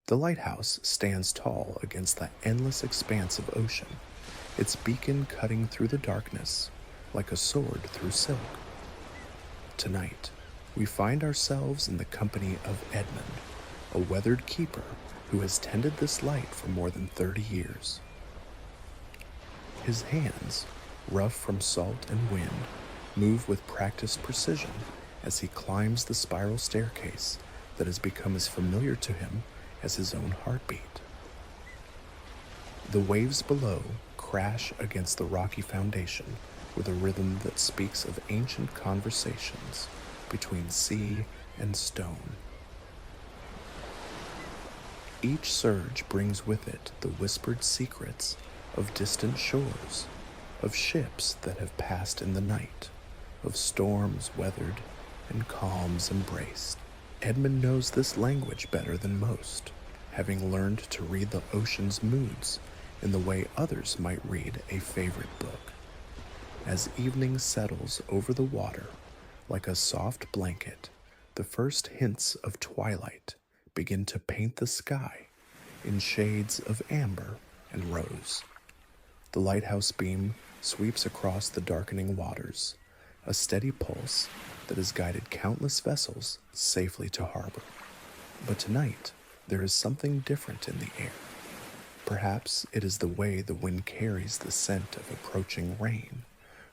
The lighthouse stands tall against the endless expanse of ocean, its beacon cutting through the darkness like a sword through silk. Tonight, we find ourselves in the company of Edmund, a weathered keeper who has tended this light for more than 30 years. His hands, rough from salt and wind, move with practiced precision as he climbs the spiral staircase that has become as familiar to him as his own heartbeat. The waves below crash against the rocky foundation with a rhythm that speaks of ancient conversations between sea and stone. Each surge brings with it the whispered secrets of distant shores, of ships that have passed in the night, of storms weathered and calms embraced. Edmund knows this language better than most, having learned to read the ocean's moods in the way others might read a favorite book. As evening settles over the water like a soft blanket, the first hints of twilight begin to paint the sky in shades of amber and rose. The lighthouse beam sweeps across the darkening waters, a steady pulse that has guided countless vessels safely to harbor. But tonight, there is something different in the air. Perhaps it is the way the wind carries the scent of approaching rain,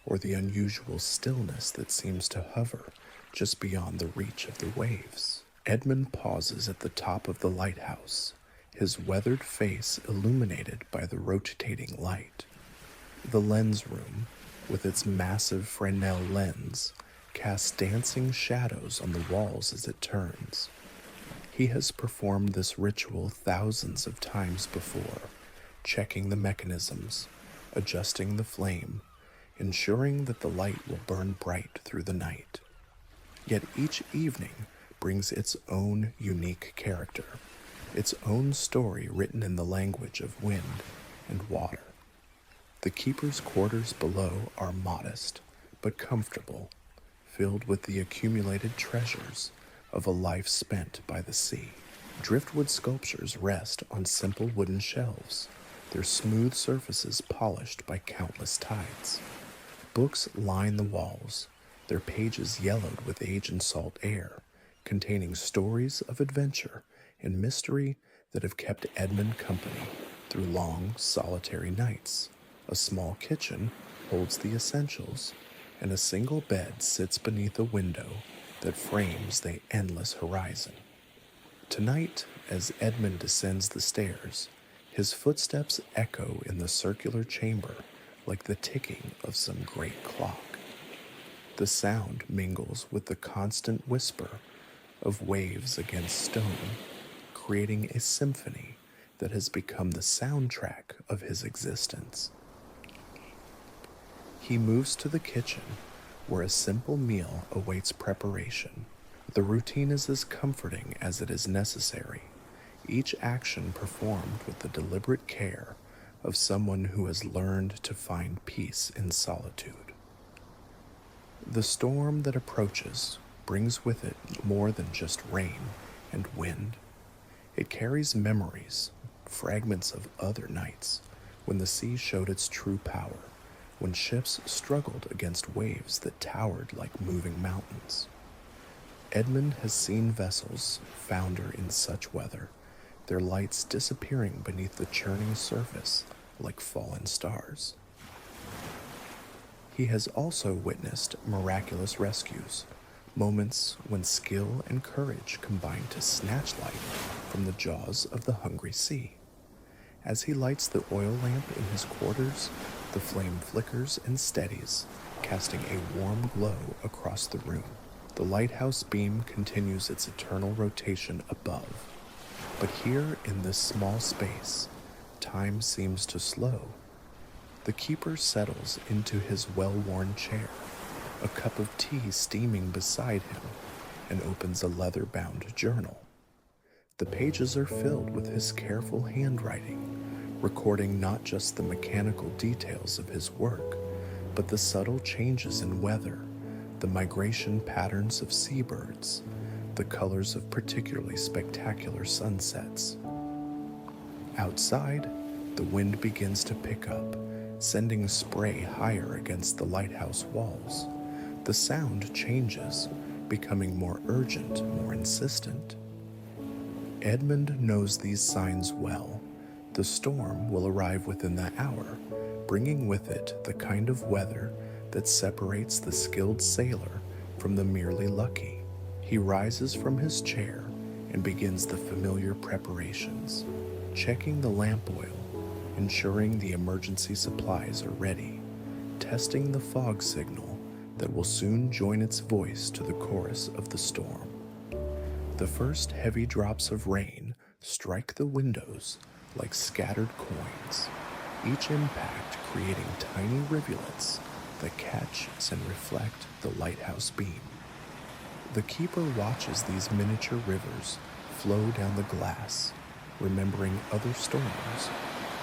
or the unusual stillness that seems to hover just beyond the reach of the waves. Edmund pauses at the top of the lighthouse, his weathered face illuminated by the rotating light. The lens room, with its massive Fresnel lens, casts dancing shadows on the walls as it turns. He has performed this ritual thousands of times before, checking the mechanisms, adjusting the flame, ensuring that the light will burn bright through the night. Yet each evening brings its own unique character, its own story written in the language of wind and water. The keeper's quarters below are modest, but comfortable, filled with the accumulated treasures of a life spent by the sea. Driftwood sculptures rest on simple wooden shelves, their smooth surfaces polished by countless tides. Books line the walls, their pages yellowed with age and salt air, containing stories of adventure and mystery that have kept Edmund company through long, solitary nights. A small kitchen holds the essentials, and a single bed sits beneath a window that frames the endless horizon. Tonight, as Edmund descends the stairs, his footsteps echo in the circular chamber like the ticking of some great clock. The sound mingles with the constant whisper of waves against stone, creating a symphony that has become the soundtrack of his existence. He moves to the kitchen, where a simple meal awaits preparation. The routine is as comforting as it is necessary, each action performed with the deliberate care of someone who has learned to find peace in solitude. The storm that approaches brings with it more than just rain and wind. It carries memories, fragments of other nights, when the sea showed its true power, when ships struggled against waves that towered like moving mountains. Edmund has seen vessels founder in such weather, their lights disappearing beneath the churning surface like fallen stars. He has also witnessed miraculous rescues, moments when skill and courage combine to snatch life from the jaws of the hungry sea. As he lights the oil lamp in his quarters, the flame flickers and steadies, casting a warm glow across the room. The lighthouse beam continues its eternal rotation above, but here in this small space, time seems to slow. The keeper settles into his well-worn chair, a cup of tea steaming beside him, and opens a leather-bound journal. The pages are filled with his careful handwriting, recording not just the mechanical details of his work, but the subtle changes in weather, the migration patterns of seabirds, the colors of particularly spectacular sunsets. Outside, the wind begins to pick up, sending spray higher against the lighthouse walls. The sound changes, becoming more urgent, more insistent. Edmund knows these signs well. The storm will arrive within the hour, bringing with it the kind of weather that separates the skilled sailor from the merely lucky. He rises from his chair and begins the familiar preparations, checking the lamp oil, ensuring the emergency supplies are ready, testing the fog signal that will soon join its voice to the chorus of the storm. The first heavy drops of rain strike the windows like scattered coins, each impact creating tiny rivulets that catch and reflect the lighthouse beam. The keeper watches these miniature rivers flow down the glass, remembering other storms,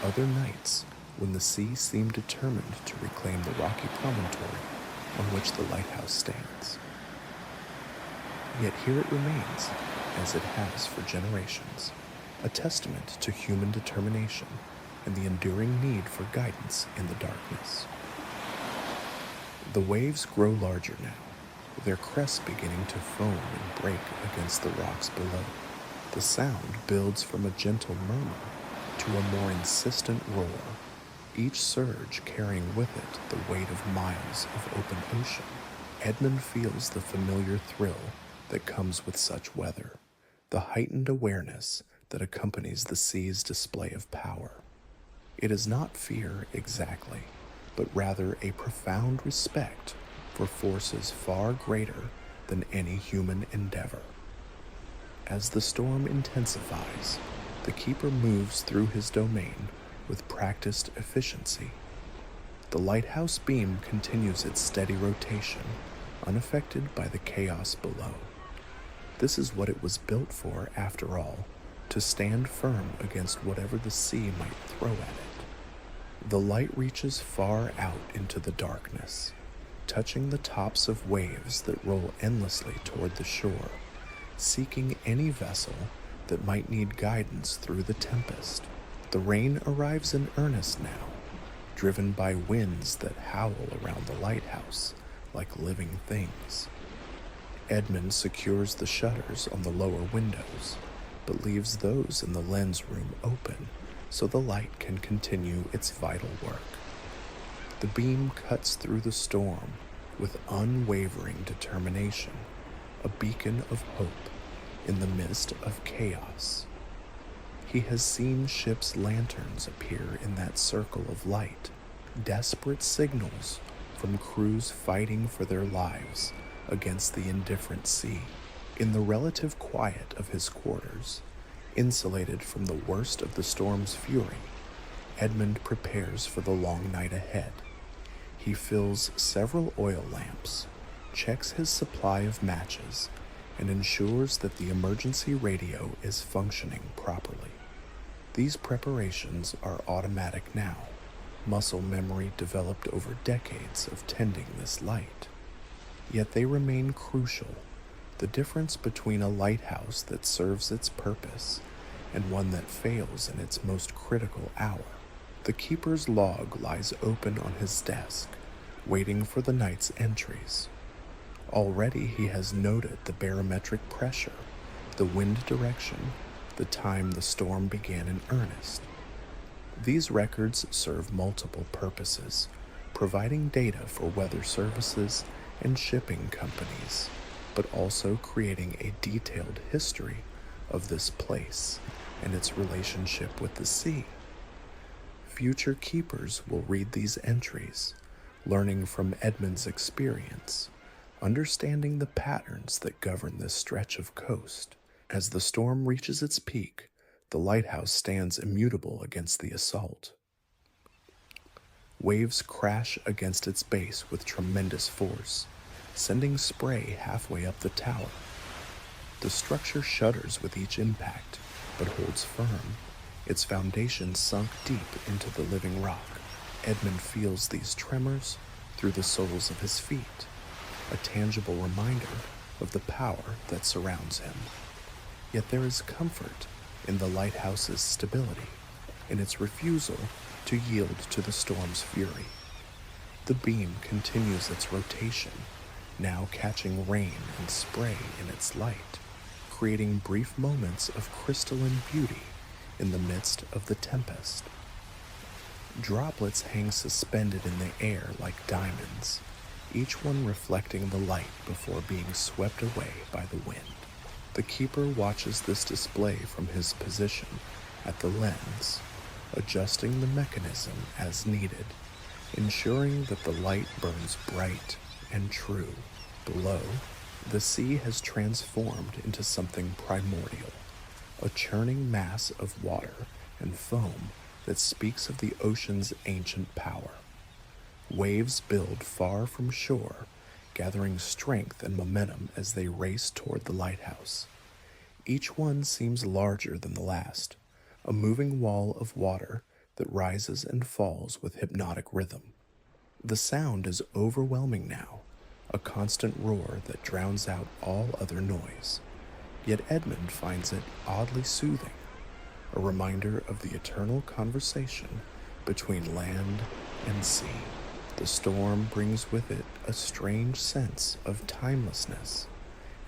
other nights when the sea seemed determined to reclaim the rocky promontory on which the lighthouse stands. Yet here it remains, as it has for generations, a testament to human determination and the enduring need for guidance in the darkness. The waves grow larger now, their crests beginning to foam and break against the rocks below. The sound builds from a gentle murmur to a more insistent roar, each surge carrying with it the weight of miles of open ocean. Edmund feels the familiar thrill that comes with such weather, the heightened awareness that accompanies the sea's display of power. It is not fear exactly, but rather a profound respect for forces far greater than any human endeavor. As the storm intensifies, the keeper moves through his domain with practiced efficiency. The lighthouse beam continues its steady rotation, unaffected by the chaos below. This is what it was built for, after all, to stand firm against whatever the sea might throw at it. The light reaches far out into the darkness, touching the tops of waves that roll endlessly toward the shore, seeking any vessel that might need guidance through the tempest. The rain arrives in earnest now, driven by winds that howl around the lighthouse like living things. Edmund secures the shutters on the lower windows, but leaves those in the lens room open so the light can continue its vital work. The beam cuts through the storm with unwavering determination, a beacon of hope in the midst of chaos. He has seen ships' lanterns appear in that circle of light, desperate signals from crews fighting for their lives against the indifferent sea. In the relative quiet of his quarters, insulated from the worst of the storm's fury, Edmund prepares for the long night ahead. He fills several oil lamps, checks his supply of matches, and ensures that the emergency radio is functioning properly. These preparations are automatic now, muscle memory developed over decades of tending this light. Yet they remain crucial, the difference between a lighthouse that serves its purpose and one that fails in its most critical hour. The keeper's log lies open on his desk, waiting for the night's entries. Already he has noted the barometric pressure, the wind direction, the time the storm began in earnest. These records serve multiple purposes, providing data for weather services and shipping companies, but also creating a detailed history of this place and its relationship with the sea. Future keepers will read these entries, learning from Edmund's experience, understanding the patterns that govern this stretch of coast. As the storm reaches its peak, the lighthouse stands immutable against the assault. Waves crash against its base with tremendous force, sending spray halfway up the tower. The structure shudders with each impact, but holds firm, its foundation sunk deep into the living rock. Edmund feels these tremors through the soles of his feet, a tangible reminder of the power that surrounds him. Yet there is comfort in the lighthouse's stability. in its refusal to yield to the storm's fury. The beam continues its rotation, now catching rain and spray in its light, creating brief moments of crystalline beauty in the midst of the tempest. Droplets hang suspended in the air like diamonds, each one reflecting the light before being swept away by the wind. The keeper watches this display from his position at the lens, adjusting the mechanism as needed, ensuring that the light burns bright and true. Below, the sea has transformed into something primordial, a churning mass of water and foam that speaks of the ocean's ancient power. Waves build far from shore, gathering strength and momentum as they race toward the lighthouse. Each one seems larger than the last, a moving wall of water that rises and falls with hypnotic rhythm. The sound is overwhelming now, a constant roar that drowns out all other noise. Yet Edmund finds it oddly soothing, a reminder of the eternal conversation between land and sea. The storm brings with it a strange sense of timelessness,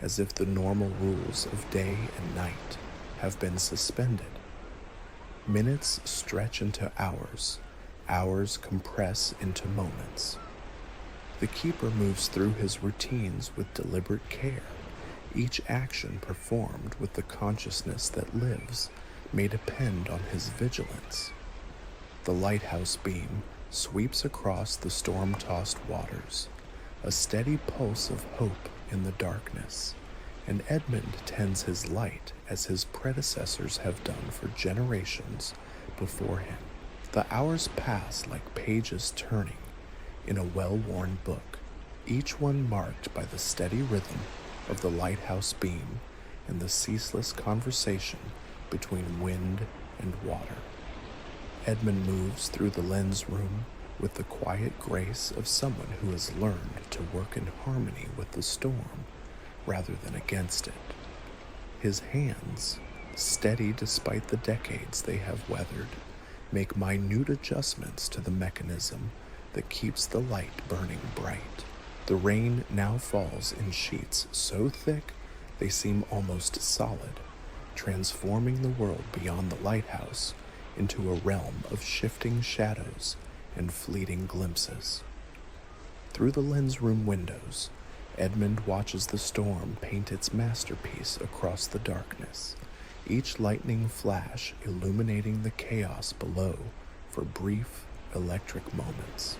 as if the normal rules of day and night have been suspended. Minutes stretch into hours, hours compress into moments. The keeper moves through his routines with deliberate care, each action performed with the consciousness that lives may depend on his vigilance. The lighthouse beam sweeps across the storm-tossed waters, a steady pulse of hope in the darkness, and Edmund tends his light as his predecessors have done for generations before him. The hours pass like pages turning in a well-worn book, each one marked by the steady rhythm of the lighthouse beam and the ceaseless conversation between wind and water. Edmund moves through the lens room with the quiet grace of someone who has learned to work in harmony with the storm rather than against it. His hands, steady despite the decades they have weathered, make minute adjustments to the mechanism that keeps the light burning bright. The rain now falls in sheets so thick they seem almost solid, transforming the world beyond the lighthouse into a realm of shifting shadows and fleeting glimpses. Through the lens room windows, Edmund watches the storm paint its masterpiece across the darkness, each lightning flash illuminating the chaos below for brief, electric moments.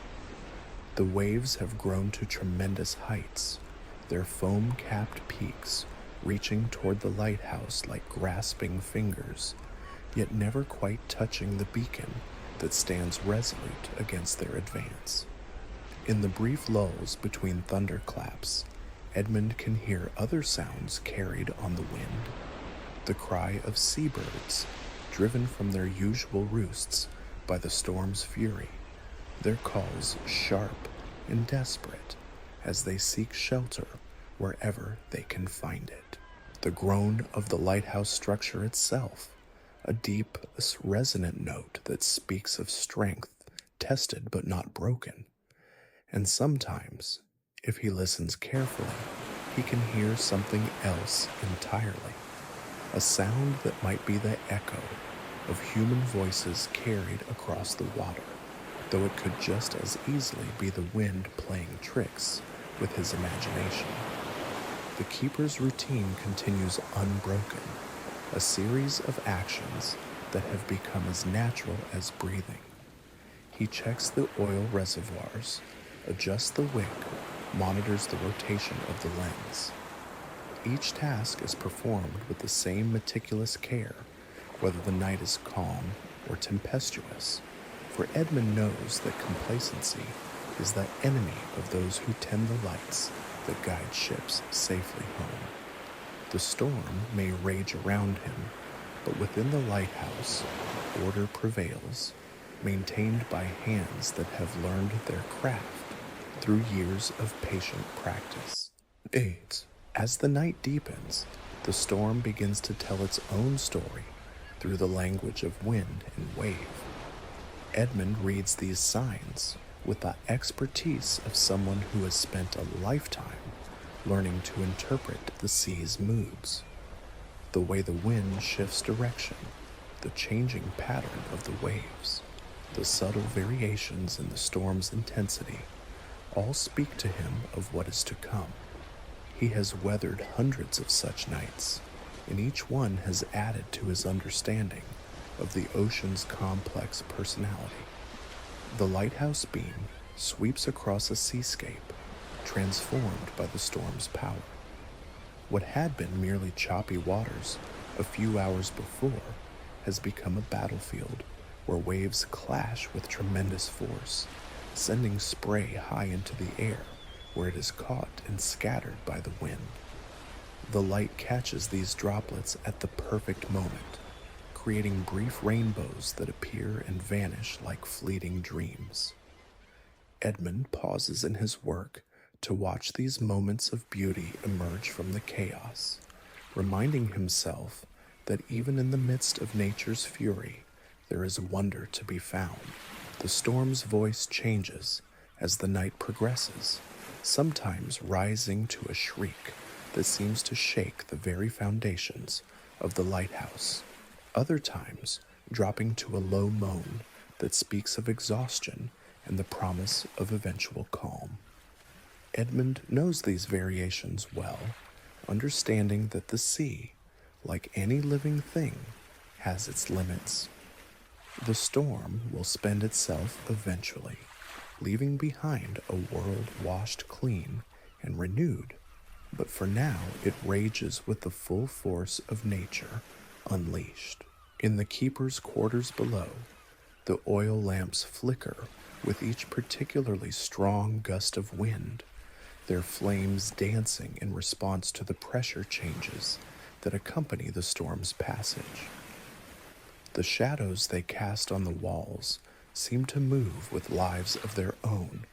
The waves have grown to tremendous heights, their foam-capped peaks reaching toward the lighthouse like grasping fingers, yet never quite touching the beacon that stands resolute against their advance. In the brief lulls between thunderclaps, Edmund can hear other sounds carried on the wind. The cry of seabirds, driven from their usual roosts by the storm's fury, their calls sharp and desperate as they seek shelter wherever they can find it. The groan of the lighthouse structure itself, a deep, resonant note that speaks of strength tested but not broken. And sometimes, if he listens carefully, he can hear something else entirely, a sound that might be the echo of human voices carried across the water, though it could just as easily be the wind playing tricks with his imagination. The keeper's routine continues unbroken, a series of actions that have become as natural as breathing. He checks the oil reservoirs, adjusts the wick, monitors the rotation of the lens. Each task is performed with the same meticulous care, whether the night is calm or tempestuous, for Edmund knows that complacency is the enemy of those who tend the lights that guide ships safely home. The storm may rage around him, but within the lighthouse, order prevails, maintained by hands that have learned their craft through years of patient practice. 8. As the night deepens, the storm begins to tell its own story, through the language of wind and wave. Edmund reads these signs with the expertise of someone who has spent a lifetime learning to interpret the sea's moods. The way the wind shifts direction, the changing pattern of the waves, the subtle variations in the storm's intensity, all speak to him of what is to come. He has weathered hundreds of such nights, and each one has added to his understanding of the ocean's complex personality. The lighthouse beam sweeps across a seascape, transformed by the storm's power. What had been merely choppy waters a few hours before has become a battlefield where waves clash with tremendous force, sending spray high into the air where it is caught and scattered by the wind. The light catches these droplets at the perfect moment, creating brief rainbows that appear and vanish like fleeting dreams. Edmund pauses in his work to watch these moments of beauty emerge from the chaos, reminding himself that even in the midst of nature's fury, there is wonder to be found. The storm's voice changes as the night progresses, sometimes rising to a shriek that seems to shake the very foundations of the lighthouse, other times dropping to a low moan that speaks of exhaustion and the promise of eventual calm. Edmund knows these variations well, understanding that the sea, like any living thing, has its limits. The storm will spend itself eventually, leaving behind a world washed clean and renewed, but for now it rages with the full force of nature unleashed. In the keeper's quarters below, the oil lamps flicker with each particularly strong gust of wind, their flames dancing in response to the pressure changes that accompany the storm's passage. The shadows they cast on the walls seem to move with lives of their own,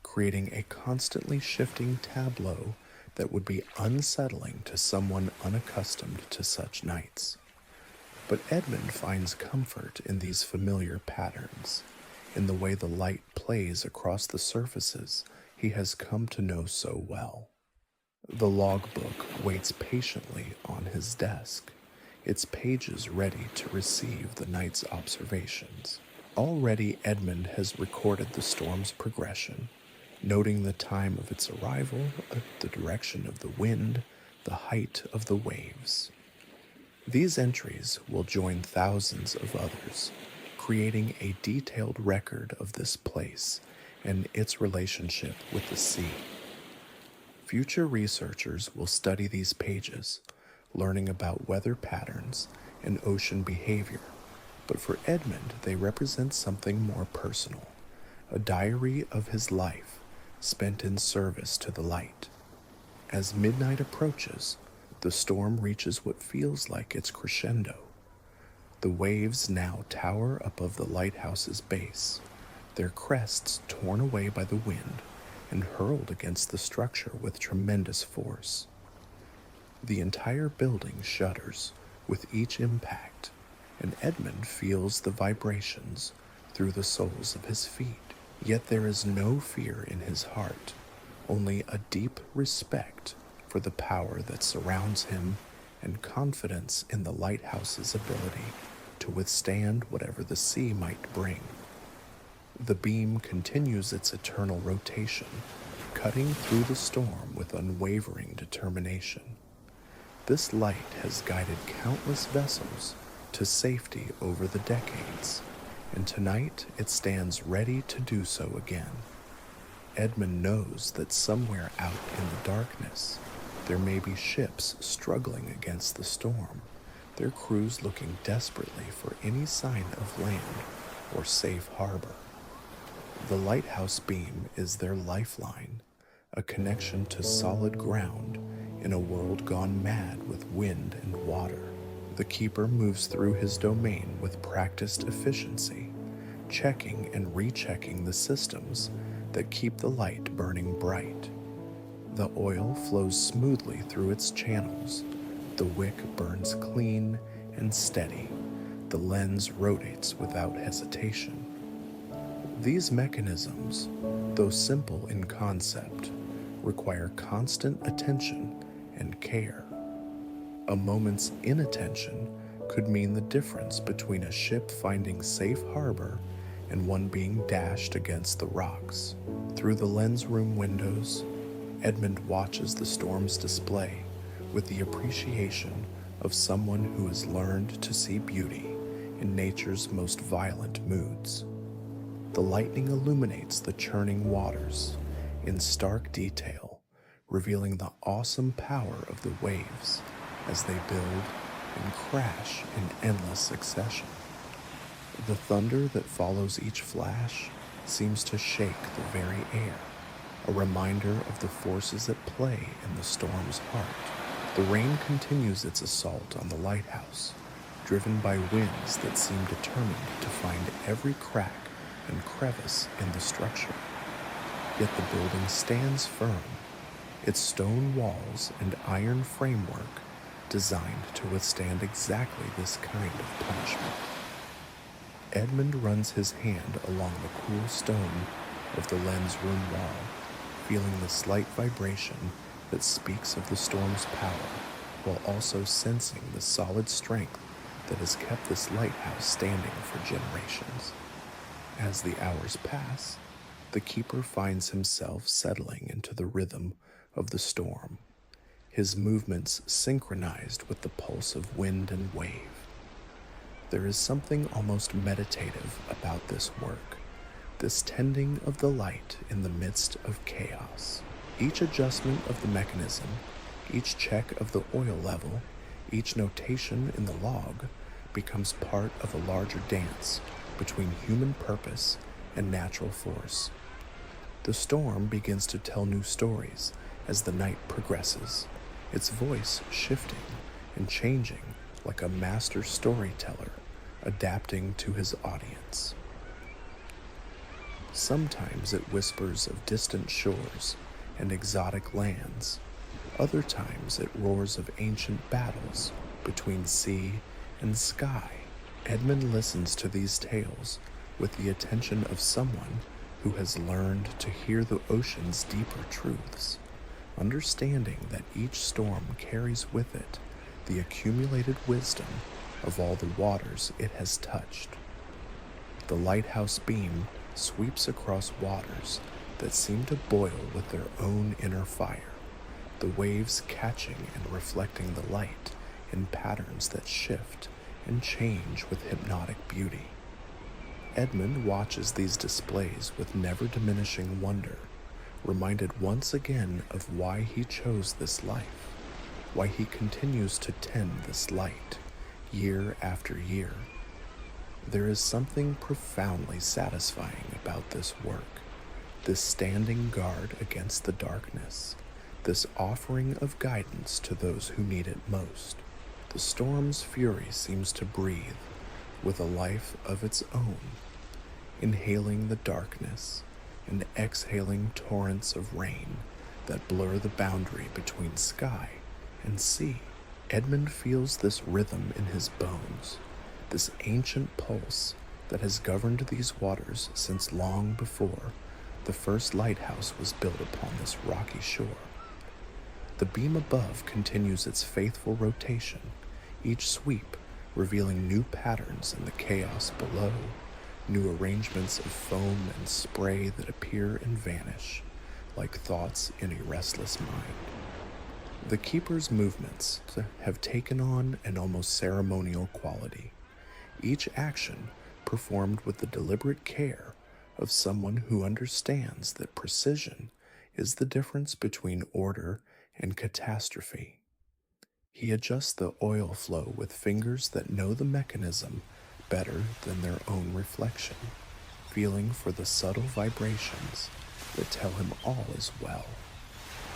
creating a constantly shifting tableau that would be unsettling to someone unaccustomed to such nights. But Edmund finds comfort in these familiar patterns, in the way the light plays across the surfaces he has come to know so well. The logbook waits patiently on his desk, its pages ready to receive the night's observations. Already Edmund has recorded the storm's progression, noting the time of its arrival, the direction of the wind, the height of the waves. These entries will join thousands of others, creating a detailed record of this place and its relationship with the sea. Future researchers will study these pages, learning about weather patterns and ocean behavior, but for Edmund they represent something more personal, a diary of his life spent in service to the light. As midnight approaches, the storm reaches what feels like its crescendo. The waves now tower above the lighthouse's base, their crests torn away by the wind and hurled against the structure with tremendous force. The entire building shudders with each impact, and Edmund feels the vibrations through the soles of his feet. Yet there is no fear in his heart, only a deep respect for the power that surrounds him and confidence in the lighthouse's ability to withstand whatever the sea might bring. The beam continues its eternal rotation, cutting through the storm with unwavering determination. This light has guided countless vessels to safety over the decades, and tonight it stands ready to do so again. Edmund knows that somewhere out in the darkness, there may be ships struggling against the storm, their crews looking desperately for any sign of land or safe harbor. The lighthouse beam is their lifeline, a connection to solid ground in a world gone mad with wind and water. The keeper moves through his domain with practiced efficiency, checking and rechecking the systems that keep the light burning bright. The oil flows smoothly through its channels, the wick burns clean and steady, The lens rotates without hesitation. These mechanisms, though simple in concept, require constant attention and care. A moment's inattention could mean the difference between a ship finding safe harbor and one being dashed against the rocks. Through the lens room windows, Edmund watches the storm's display with the appreciation of someone who has learned to see beauty in nature's most violent moods. The lightning illuminates the churning waters in stark detail, revealing the awesome power of the waves as they build and crash in endless succession. The thunder that follows each flash seems to shake the very air, a reminder of the forces at play in the storm's heart. The rain continues its assault on the lighthouse, driven by winds that seem determined to find every crack and crevice in the structure. Yet the building stands firm, its stone walls and iron framework designed to withstand exactly this kind of punishment. Edmund runs his hand along the cool stone of the lens room wall, feeling the slight vibration that speaks of the storm's power, while also sensing the solid strength that has kept this lighthouse standing for generations. As the hours pass, the keeper finds himself settling into the rhythm of the storm, his movements synchronized with the pulse of wind and wave. There is something almost meditative about this work, this tending of the light in the midst of chaos. Each adjustment of the mechanism, each check of the oil level, each notation in the log becomes part of a larger dance between human purpose and natural force. The storm begins to tell new stories as the night progresses, its voice shifting and changing like a master storyteller adapting to his audience. Sometimes it whispers of distant shores and exotic lands. Other times it roars of ancient battles between sea and sky. Edmund listens to these tales with the attention of someone who has learned to hear the ocean's deeper truths, understanding that each storm carries with it the accumulated wisdom of all the waters it has touched. The lighthouse beam sweeps across waters that seem to boil with their own inner fire, the waves catching and reflecting the light in patterns that shift and change with hypnotic beauty. Edmund watches these displays with never-diminishing wonder, reminded once again of why he chose this life, why he continues to tend this light year after year. There is something profoundly satisfying about this work, this standing guard against the darkness, this offering of guidance to those who need it most. The storm's fury seems to breathe with a life of its own, inhaling the darkness and exhaling torrents of rain that blur the boundary between sky and sea. Edmund feels this rhythm in his bones, this ancient pulse that has governed these waters since long before the first lighthouse was built upon this rocky shore. The beam above continues its faithful rotation, each sweep revealing new patterns in the chaos below, new arrangements of foam and spray that appear and vanish like thoughts in a restless mind. The keeper's movements have taken on an almost ceremonial quality, each action performed with the deliberate care of someone who understands that precision is the difference between order and catastrophe. He adjusts the oil flow with fingers that know the mechanism better than their own reflection, feeling for the subtle vibrations that tell him all is well.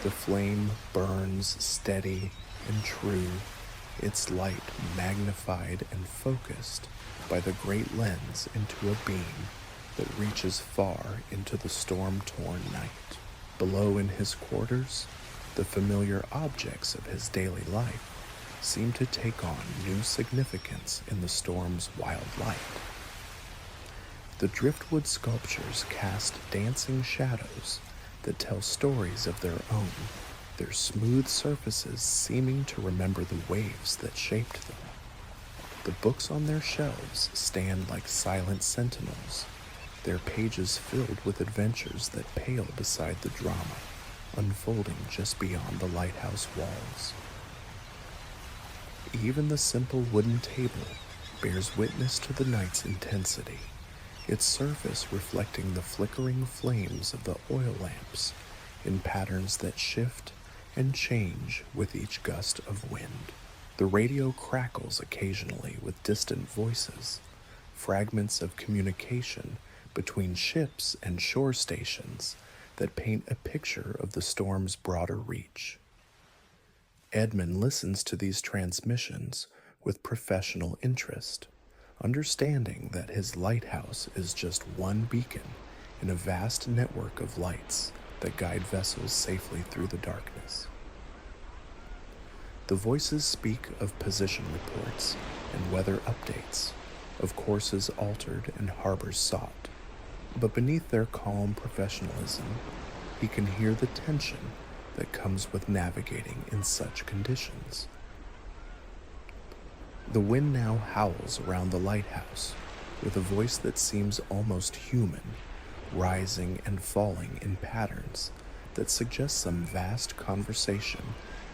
The flame burns steady and true, its light magnified and focused by the great lens into a beam that reaches far into the storm-torn night. Below in his quarters, the familiar objects of his daily life seem to take on new significance in the storm's wild light. The driftwood sculptures cast dancing shadows that tell stories of their own, their smooth surfaces seeming to remember the waves that shaped them. The books on their shelves stand like silent sentinels, their pages filled with adventures that pale beside the drama, unfolding just beyond the lighthouse walls. Even the simple wooden table bears witness to the night's intensity, its surface reflecting the flickering flames of the oil lamps in patterns that shift and change with each gust of wind. The radio crackles occasionally with distant voices, fragments of communication between ships and shore stations that paint a picture of the storm's broader reach. Edmund listens to these transmissions with professional interest, understanding that his lighthouse is just one beacon in a vast network of lights that guide vessels safely through the darkness. The voices speak of position reports and weather updates, of courses altered and harbors sought, but beneath their calm professionalism, he can hear the tension that comes with navigating in such conditions. The wind now howls around the lighthouse with a voice that seems almost human, rising and falling in patterns that suggest some vast conversation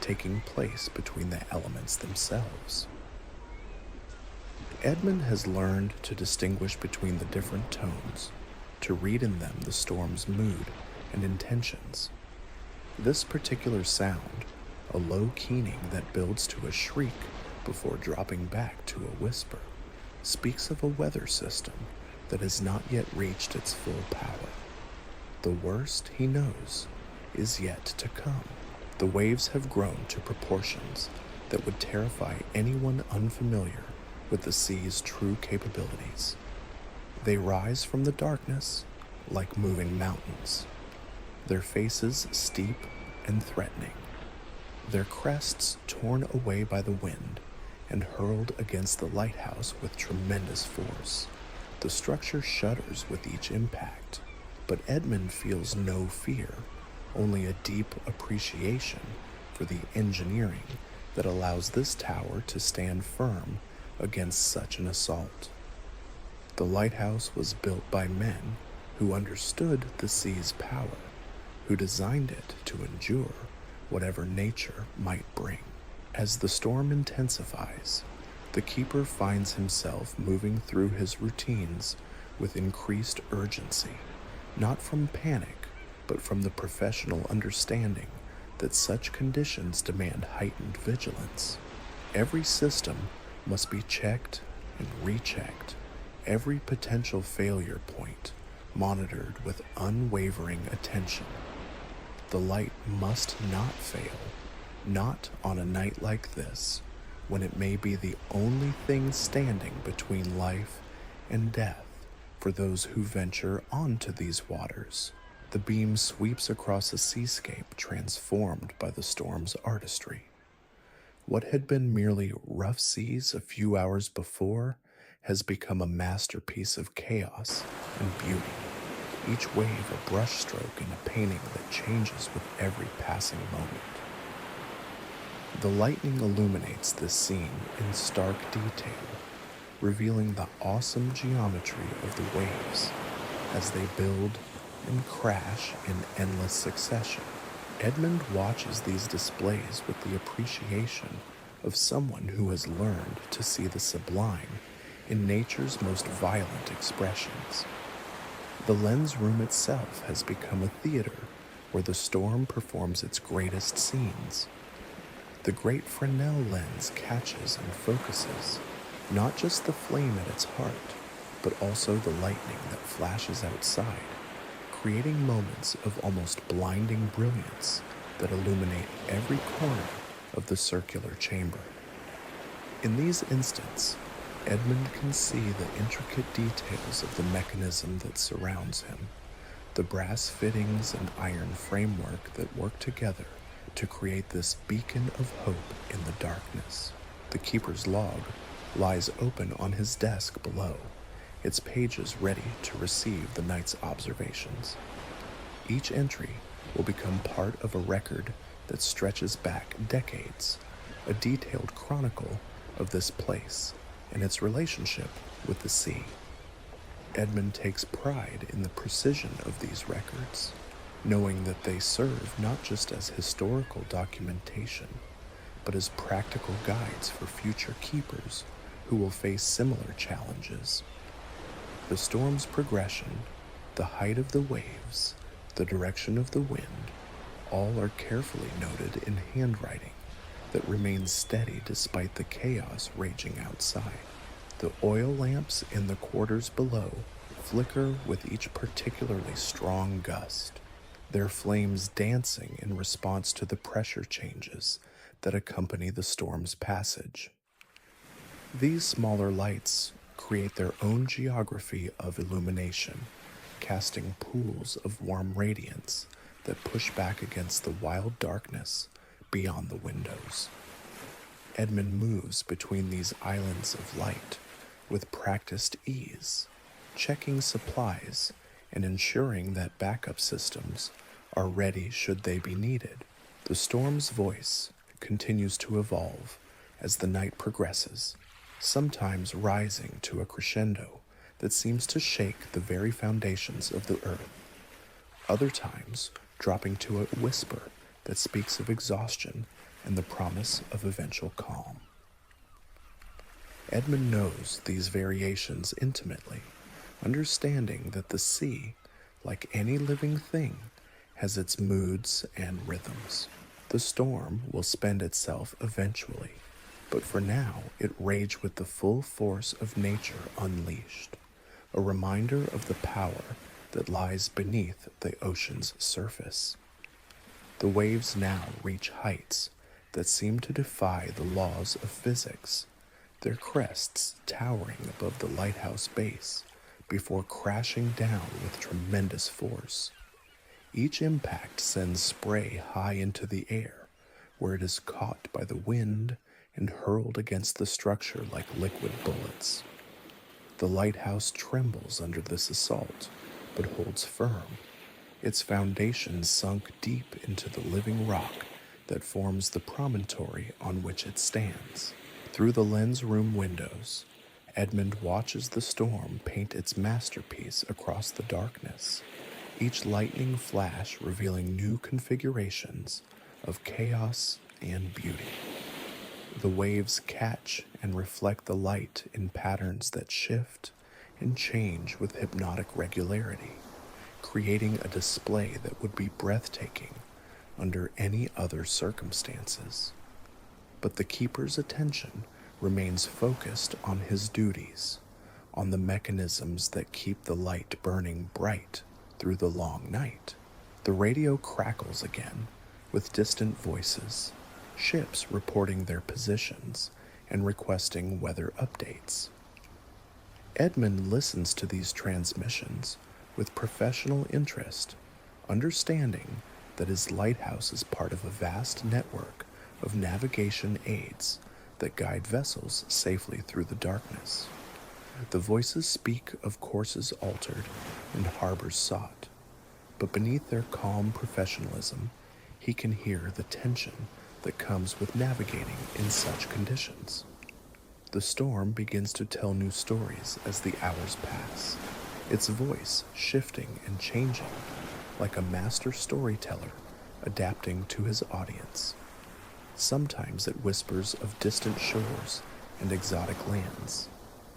taking place between the elements themselves. Edmund has learned to distinguish between the different tones, to read in them the storm's mood and intentions. This particular sound, a low keening that builds to a shriek before dropping back to a whisper, speaks of a weather system that has not yet reached its full power. The worst, he knows, is yet to come. The waves have grown to proportions that would terrify anyone unfamiliar with the sea's true capabilities. They rise from the darkness like moving mountains, their faces steep and threatening, their crests torn away by the wind and hurled against the lighthouse with tremendous force. The structure shudders with each impact, but Edmund feels no fear, only a deep appreciation for the engineering that allows this tower to stand firm against such an assault. The lighthouse was built by men who understood the sea's power, who designed it to endure whatever nature might bring. As the storm intensifies, the keeper finds himself moving through his routines with increased urgency, not from panic, but from the professional understanding that such conditions demand heightened vigilance. Every system must be checked and rechecked, every potential failure point monitored with unwavering attention. The light must not fail, not on a night like this, when it may be the only thing standing between life and death for those who venture onto these waters. The beam sweeps across a seascape transformed by the storm's artistry. What had been merely rough seas a few hours before has become a masterpiece of chaos and beauty, each wave a brushstroke in a painting that changes with every passing moment. The lightning illuminates this scene in stark detail, revealing the awesome geometry of the waves as they build and crash in endless succession. Edmund watches these displays with the appreciation of someone who has learned to see the sublime in nature's most violent expressions. The lens room itself has become a theater where the storm performs its greatest scenes. The great Fresnel lens catches and focuses not just the flame at its heart, but also the lightning that flashes outside, creating moments of almost blinding brilliance that illuminate every corner of the circular chamber. In these instants, Edmund can see the intricate details of the mechanism that surrounds him, the brass fittings and iron framework that work together to create this beacon of hope in the darkness. The keeper's log lies open on his desk below, its pages ready to receive the night's observations. Each entry will become part of a record that stretches back decades, a detailed chronicle of this place and its relationship with the sea. Edmund takes pride in the precision of these records, knowing that they serve not just as historical documentation, but as practical guides for future keepers who will face similar challenges. The storm's progression, the height of the waves, the direction of the wind, all are carefully noted in handwriting that remains steady despite the chaos raging outside. The oil lamps in the quarters below flicker with each particularly strong gust, their flames dancing in response to the pressure changes that accompany the storm's passage. These smaller lights create their own geography of illumination, casting pools of warm radiance that push back against the wild darkness beyond the windows. Edmund moves between these islands of light with practiced ease, checking supplies and ensuring that backup systems are ready should they be needed. The storm's voice continues to evolve as the night progresses, sometimes rising to a crescendo that seems to shake the very foundations of the earth, other times dropping to a whisper that speaks of exhaustion and the promise of eventual calm. Edmund knows these variations intimately, understanding that the sea, like any living thing, has its moods and rhythms. The storm will spend itself eventually, but for now it raged with the full force of nature unleashed, a reminder of the power that lies beneath the ocean's surface. The waves now reach heights that seem to defy the laws of physics, their crests towering above the lighthouse base before crashing down with tremendous force. Each impact sends spray high into the air, where it is caught by the wind and hurled against the structure like liquid bullets. The lighthouse trembles under this assault, but holds firm, its foundation sunk deep into the living rock that forms the promontory on which it stands. Through the lens room windows, Edmund watches the storm paint its masterpiece across the darkness, each lightning flash revealing new configurations of chaos and beauty. The waves catch and reflect the light in patterns that shift and change with hypnotic regularity, creating a display that would be breathtaking under any other circumstances. But the keeper's attention remains focused on his duties, on the mechanisms that keep the light burning bright through the long night. The radio crackles again with distant voices, ships reporting their positions and requesting weather updates. Edmund listens to these transmissions with professional interest, understanding that his lighthouse is part of a vast network of navigation aids that guide vessels safely through the darkness. The voices speak of courses altered and harbors sought, but beneath their calm professionalism, he can hear the tension that comes with navigating in such conditions. The storm begins to tell new stories as the hours pass, its voice shifting and changing like a master storyteller adapting to his audience. Sometimes it whispers of distant shores and exotic lands.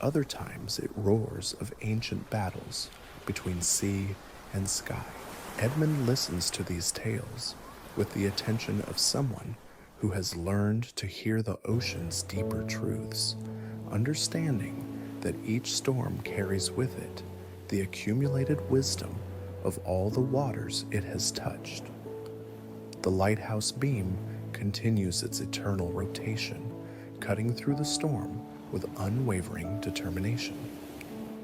Other times it roars of ancient battles between sea and sky. Edmund listens to these tales with the attention of someone who has learned to hear the ocean's deeper truths, understanding that each storm carries with it the accumulated wisdom of all the waters it has touched. The lighthouse beam continues its eternal rotation, cutting through the storm with unwavering determination.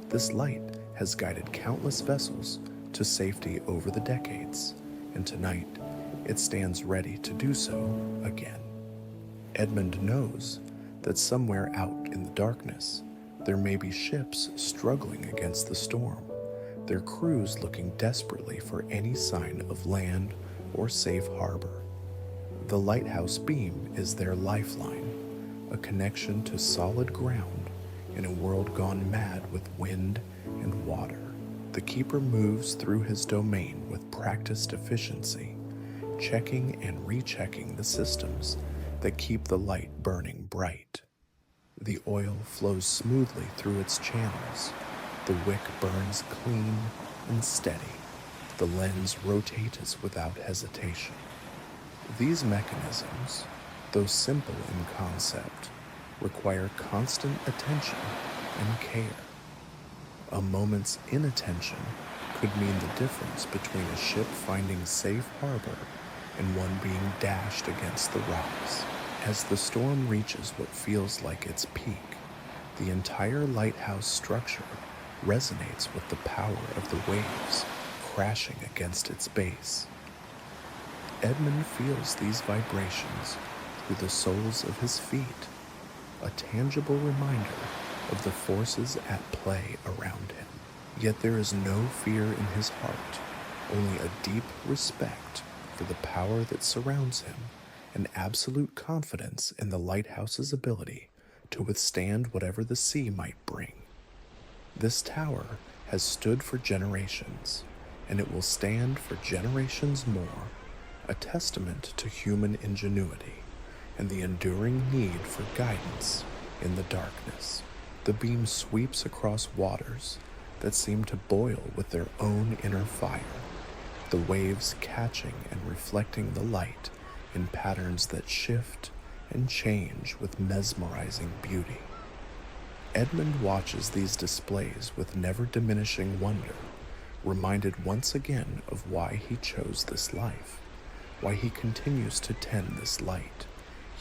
This light has guided countless vessels to safety over the decades, and tonight it stands ready to do so again. Edmund knows that somewhere out in the darkness, there may be ships struggling against the storm, their crews looking desperately for any sign of land or safe harbor. The lighthouse beam is their lifeline, a connection to solid ground in a world gone mad with wind and water. The keeper moves through his domain with practiced efficiency, checking and rechecking the systems that keep the light burning bright. The oil flows smoothly through its channels. The wick burns clean and steady. The lens rotates without hesitation. These mechanisms, though simple in concept, require constant attention and care. A moment's inattention could mean the difference between a ship finding safe harbor and one being dashed against the rocks. As the storm reaches what feels like its peak, the entire lighthouse structure resonates with the power of the waves crashing against its base. Edmund feels these vibrations through the soles of his feet, a tangible reminder of the forces at play around him. Yet there is no fear in his heart, only a deep respect for the power that surrounds him and absolute confidence in the lighthouse's ability to withstand whatever the sea might bring. This tower has stood for generations, and it will stand for generations more, a testament to human ingenuity and the enduring need for guidance in the darkness. The beam sweeps across waters that seem to boil with their own inner fire, the waves catching and reflecting the light in patterns that shift and change with mesmerizing beauty. Edmund watches these displays with never-diminishing wonder, reminded once again of why he chose this life, why he continues to tend this light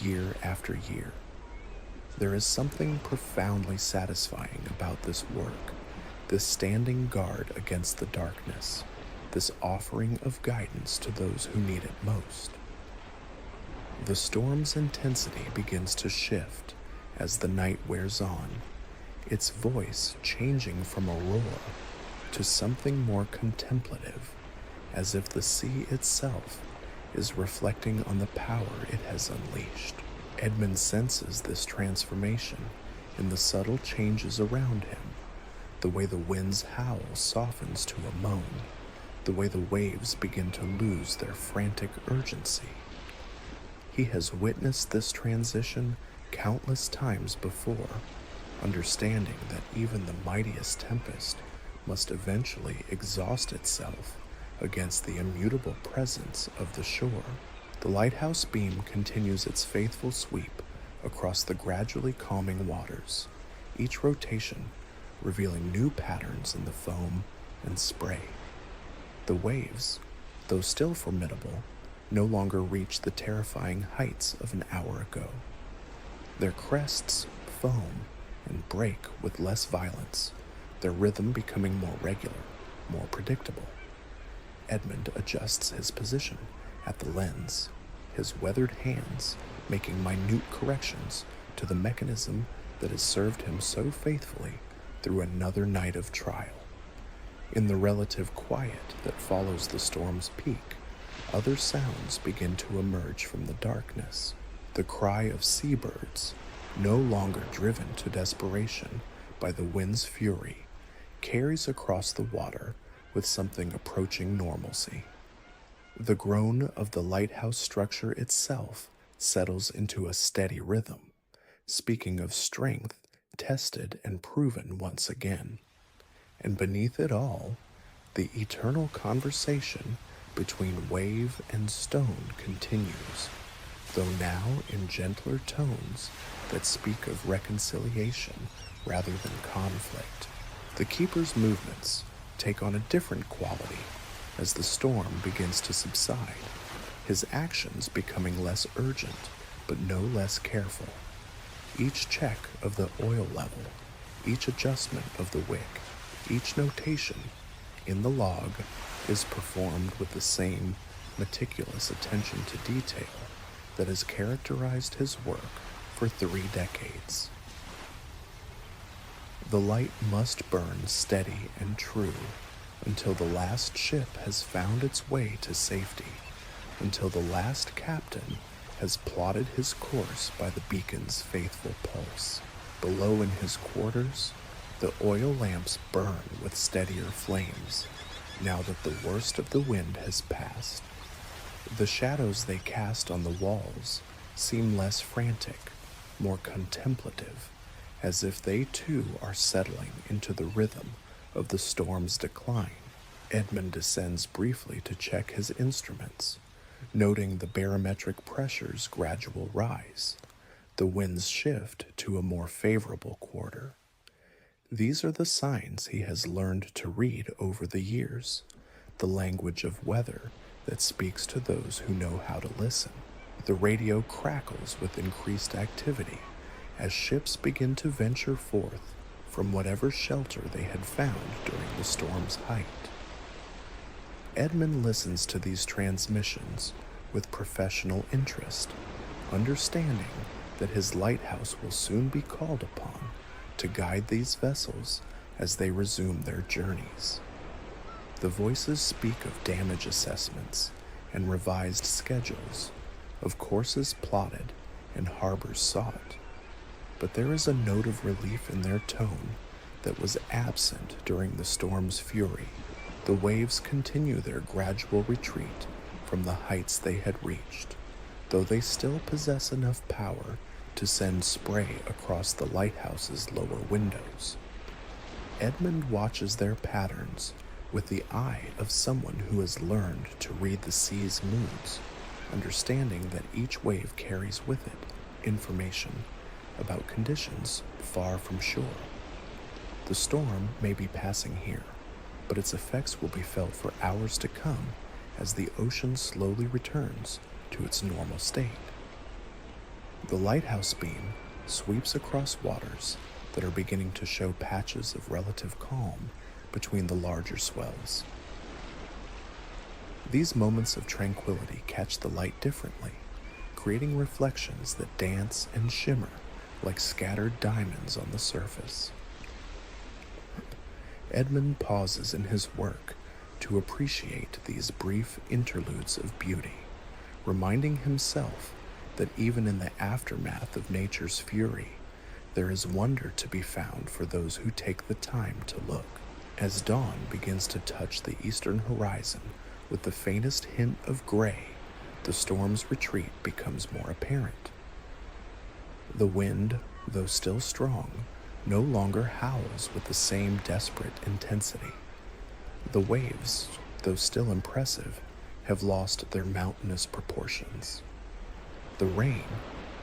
year after year. There is something profoundly satisfying about this work, this standing guard against the darkness, this offering of guidance to those who need it most. The storm's intensity begins to shift as the night wears on, its voice changing from a roar to something more contemplative, as if the sea itself is reflecting on the power it has unleashed. Edmund senses this transformation in the subtle changes around him, the way the wind's howl softens to a moan, the way the waves begin to lose their frantic urgency. He has witnessed this transition countless times before, understanding that even the mightiest tempest must eventually exhaust itself against the immutable presence of the shore. The lighthouse beam continues its faithful sweep across the gradually calming waters, each rotation revealing new patterns in the foam and spray. The waves, though still formidable, no longer reach the terrifying heights of an hour ago. Their crests foam and break with less violence, their rhythm becoming more regular, more predictable. Edmund adjusts his position at the lens, his weathered hands making minute corrections to the mechanism that has served him so faithfully through another night of trial. In the relative quiet that follows the storm's peak, other sounds begin to emerge from the darkness. The cry of seabirds, no longer driven to desperation by the wind's fury, carries across the water with something approaching normalcy. The groan of the lighthouse structure itself settles into a steady rhythm, speaking of strength tested and proven once again. And beneath it all, the eternal conversation between wave and stone continues, though now in gentler tones that speak of reconciliation rather than conflict. The keeper's movements take on a different quality as the storm begins to subside, his actions becoming less urgent but no less careful. Each check of the oil level, each adjustment of the wick, each notation in the log is performed with the same meticulous attention to detail that has characterized his work for 3 decades. The light must burn steady and true until the last ship has found its way to safety, until the last captain has plotted his course by the beacon's faithful pulse. Below in his quarters, the oil lamps burn with steadier flames, now that the worst of the wind has passed. The shadows they cast on the walls seem less frantic, more contemplative, as if they too are settling into the rhythm of the storm's decline. Edmund descends briefly to check his instruments, noting the barometric pressure's gradual rise, the wind's shift to a more favorable quarter. These are the signs he has learned to read over the years, the language of weather that speaks to those who know how to listen. The radio crackles with increased activity as ships begin to venture forth from whatever shelter they had found during the storm's height. Edmund listens to these transmissions with professional interest, understanding that his lighthouse will soon be called upon to guide these vessels as they resume their journeys. The voices speak of damage assessments and revised schedules, of courses plotted and harbors sought, but there is a note of relief in their tone that was absent during the storm's fury. The waves continue their gradual retreat from the heights they had reached, though they still possess enough power to send spray across the lighthouse's lower windows. Edmund watches their patterns with the eye of someone who has learned to read the sea's moods, understanding that each wave carries with it information about conditions far from shore. The storm may be passing here, but its effects will be felt for hours to come as the ocean slowly returns to its normal state. The lighthouse beam sweeps across waters that are beginning to show patches of relative calm between the larger swells. These moments of tranquility catch the light differently, creating reflections that dance and shimmer like scattered diamonds on the surface. Edmund pauses in his work to appreciate these brief interludes of beauty, reminding himself that even in the aftermath of nature's fury, there is wonder to be found for those who take the time to look. As dawn begins to touch the eastern horizon with the faintest hint of gray, the storm's retreat becomes more apparent. The wind, though still strong, no longer howls with the same desperate intensity. The waves, though still impressive, have lost their mountainous proportions. The rain,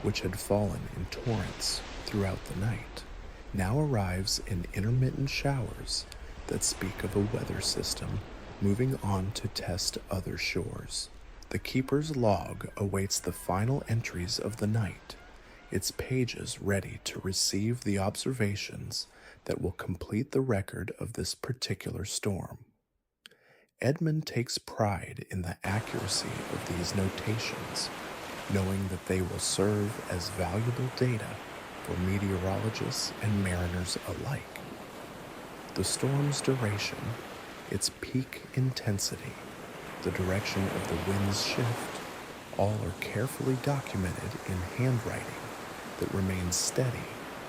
which had fallen in torrents throughout the night, now arrives in intermittent showers that speak of a weather system moving on to test other shores. The keeper's log awaits the final entries of the night, its pages ready to receive the observations that will complete the record of this particular storm. Edmund takes pride in the accuracy of these notations, knowing that they will serve as valuable data for meteorologists and mariners alike. The storm's duration, its peak intensity, the direction of the wind's shift, all are carefully documented in handwriting that remains steady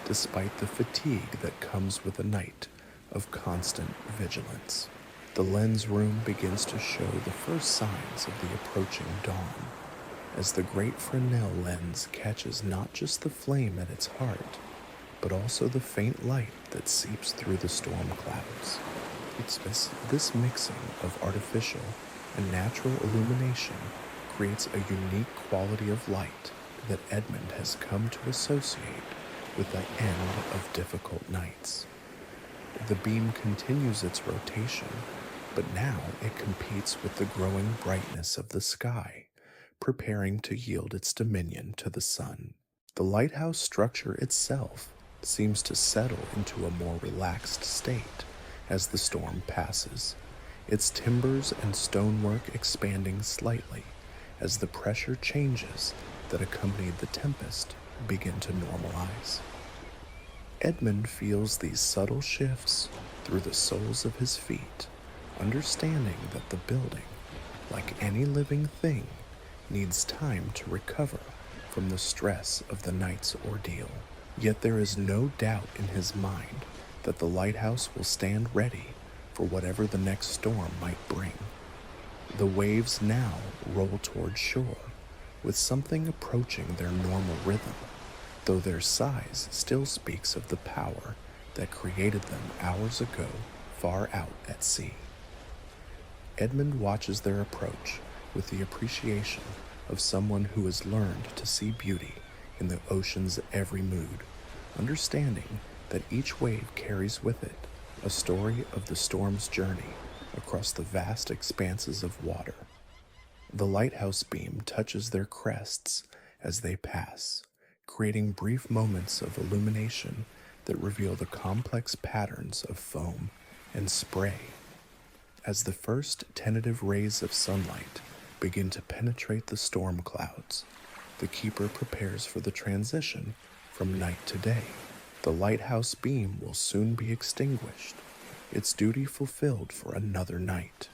despite the fatigue that comes with a night of constant vigilance. The lens room begins to show the first signs of the approaching dawn, as the great Fresnel lens catches not just the flame at its heart, but also the faint light that seeps through the storm clouds. It's this mixing of artificial and natural illumination creates a unique quality of light that Edmund has come to associate with the end of difficult nights. The beam continues its rotation, but now it competes with the growing brightness of the sky, preparing to yield its dominion to the sun. The lighthouse structure itself seems to settle into a more relaxed state as the storm passes, its timbers and stonework expanding slightly as the pressure changes that accompanied the tempest begin to normalize. Edmund feels these subtle shifts through the soles of his feet, understanding that the building, like any living thing, needs time to recover from the stress of the night's ordeal. Yet there is no doubt in his mind that the lighthouse will stand ready for whatever the next storm might bring. The waves now roll toward shore, with something approaching their normal rhythm, though their size still speaks of the power that created them hours ago far out at sea. Edmund watches their approach with the appreciation of someone who has learned to see beauty in the ocean's every mood, understanding that each wave carries with it a story of the storm's journey across the vast expanses of water. The lighthouse beam touches their crests as they pass, creating brief moments of illumination that reveal the complex patterns of foam and spray. As the first tentative rays of sunlight begin to penetrate the storm clouds, the keeper prepares for the transition from night to day. The lighthouse beam will soon be extinguished, its duty fulfilled for another night,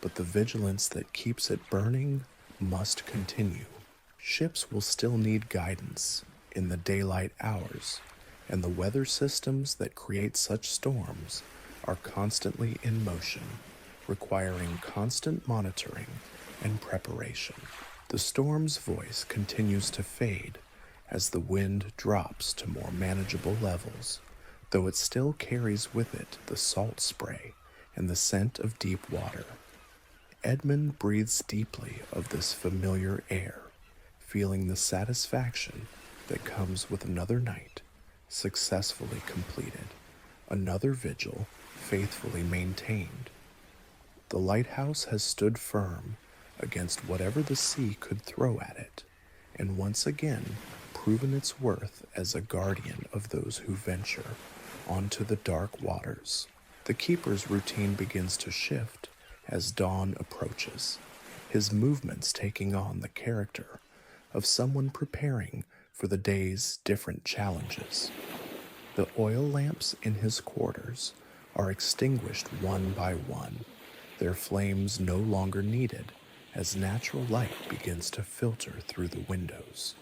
but the vigilance that keeps it burning must continue. Ships will still need guidance in the daylight hours, and the weather systems that create such storms are constantly in motion, requiring constant monitoring and preparation. The storm's voice continues to fade as the wind drops to more manageable levels, though it still carries with it the salt spray and the scent of deep water. Edmund breathes deeply of this familiar air, feeling the satisfaction that comes with another night successfully completed, another vigil faithfully maintained. The lighthouse has stood firm against whatever the sea could throw at it, and once again proven its worth as a guardian of those who venture onto the dark waters. The keeper's routine begins to shift as dawn approaches, his movements taking on the character of someone preparing for the day's different challenges. The oil lamps in his quarters are extinguished one by one, their flames no longer needed as natural light begins to filter through the windows.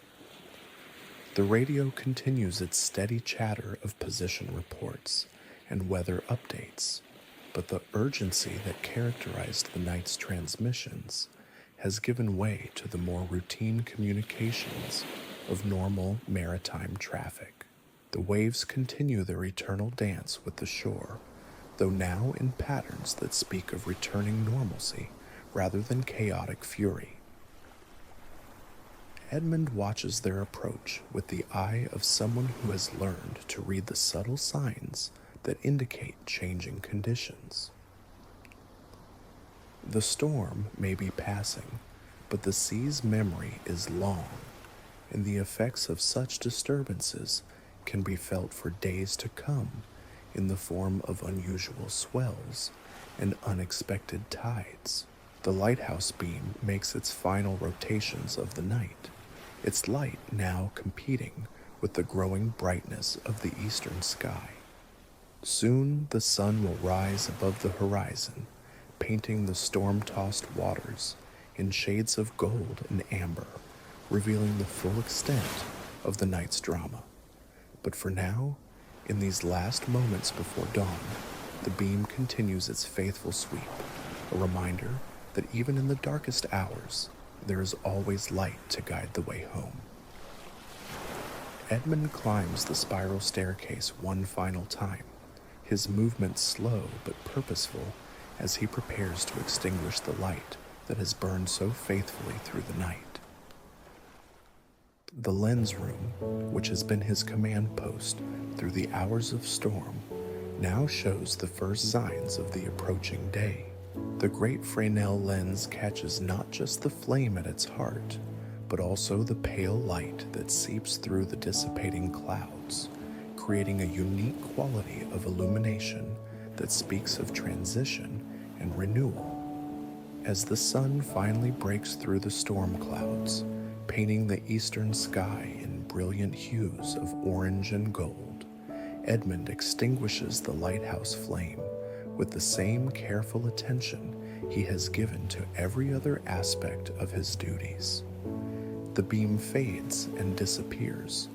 The radio continues its steady chatter of position reports and weather updates, but the urgency that characterized the night's transmissions has given way to the more routine communications of normal maritime traffic. The waves continue their eternal dance with the shore, though now in patterns that speak of returning normalcy rather than chaotic fury. Edmund watches their approach with the eye of someone who has learned to read the subtle signs that indicate changing conditions. The storm may be passing, but the sea's memory is long, and the effects of such disturbances can be felt for days to come in the form of unusual swells and unexpected tides. The lighthouse beam makes its final rotations of the night, its light now competing with the growing brightness of the eastern sky. Soon the sun will rise above the horizon, painting the storm-tossed waters in shades of gold and amber, revealing the full extent of the night's drama. But for now, in these last moments before dawn, the beam continues its faithful sweep, a reminder that even in the darkest hours, there is always light to guide the way home. Edmund climbs the spiral staircase one final time, his movements slow but purposeful as he prepares to extinguish the light that has burned so faithfully through the night. The lens room, which has been his command post through the hours of storm, now shows the first signs of the approaching day. The great Fresnel lens catches not just the flame at its heart, but also the pale light that seeps through the dissipating clouds, creating a unique quality of illumination that speaks of transition and renewal. As the sun finally breaks through the storm clouds, painting the eastern sky in brilliant hues of orange and gold, Edmund extinguishes the lighthouse flame with the same careful attention he has given to every other aspect of his duties. The beam fades and disappears,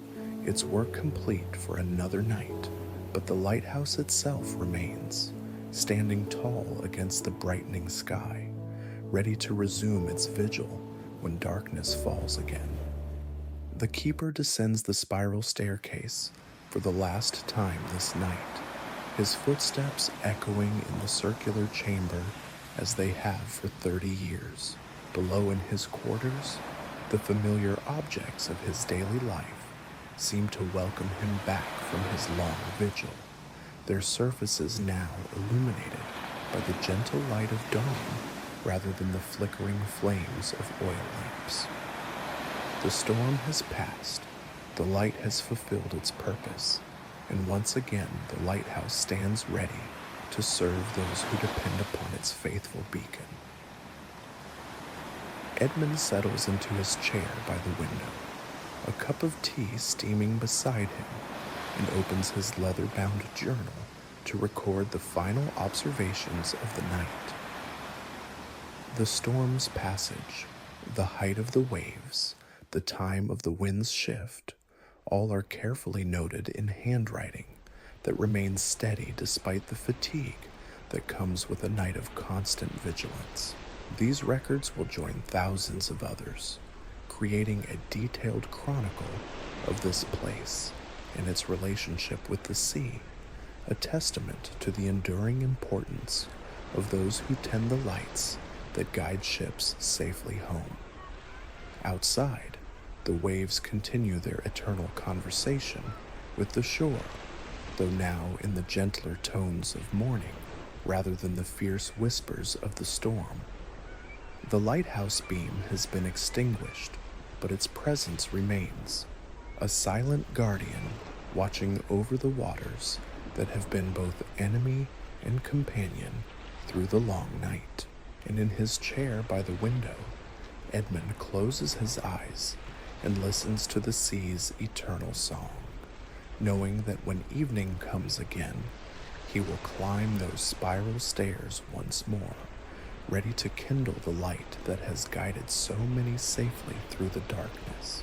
its work complete for another night, but the lighthouse itself remains, standing tall against the brightening sky, ready to resume its vigil when darkness falls again. The keeper descends the spiral staircase for the last time this night, his footsteps echoing in the circular chamber as they have for 30 years. Below in his quarters, the familiar objects of his daily life seem to welcome him back from his long vigil, their surfaces now illuminated by the gentle light of dawn rather than the flickering flames of oil lamps. The storm has passed, the light has fulfilled its purpose, and once again the lighthouse stands ready to serve those who depend upon its faithful beacon. Edmund settles into his chair by the window, a cup of tea steaming beside him, and opens his leather-bound journal to record the final observations of the night. The storm's passage, the height of the waves, the time of the wind's shift, all are carefully noted in handwriting that remains steady despite the fatigue that comes with a night of constant vigilance. These records will join thousands of others, creating a detailed chronicle of this place and its relationship with the sea, a testament to the enduring importance of those who tend the lights that guide ships safely home. Outside, the waves continue their eternal conversation with the shore, though now in the gentler tones of morning rather than the fierce whispers of the storm. The lighthouse beam has been extinguished, but its presence remains, a silent guardian watching over the waters that have been both enemy and companion through the long night. And in his chair by the window, Edmund closes his eyes and listens to the sea's eternal song, knowing that when evening comes again, he will climb those spiral stairs once more, ready to kindle the light that has guided so many safely through the darkness.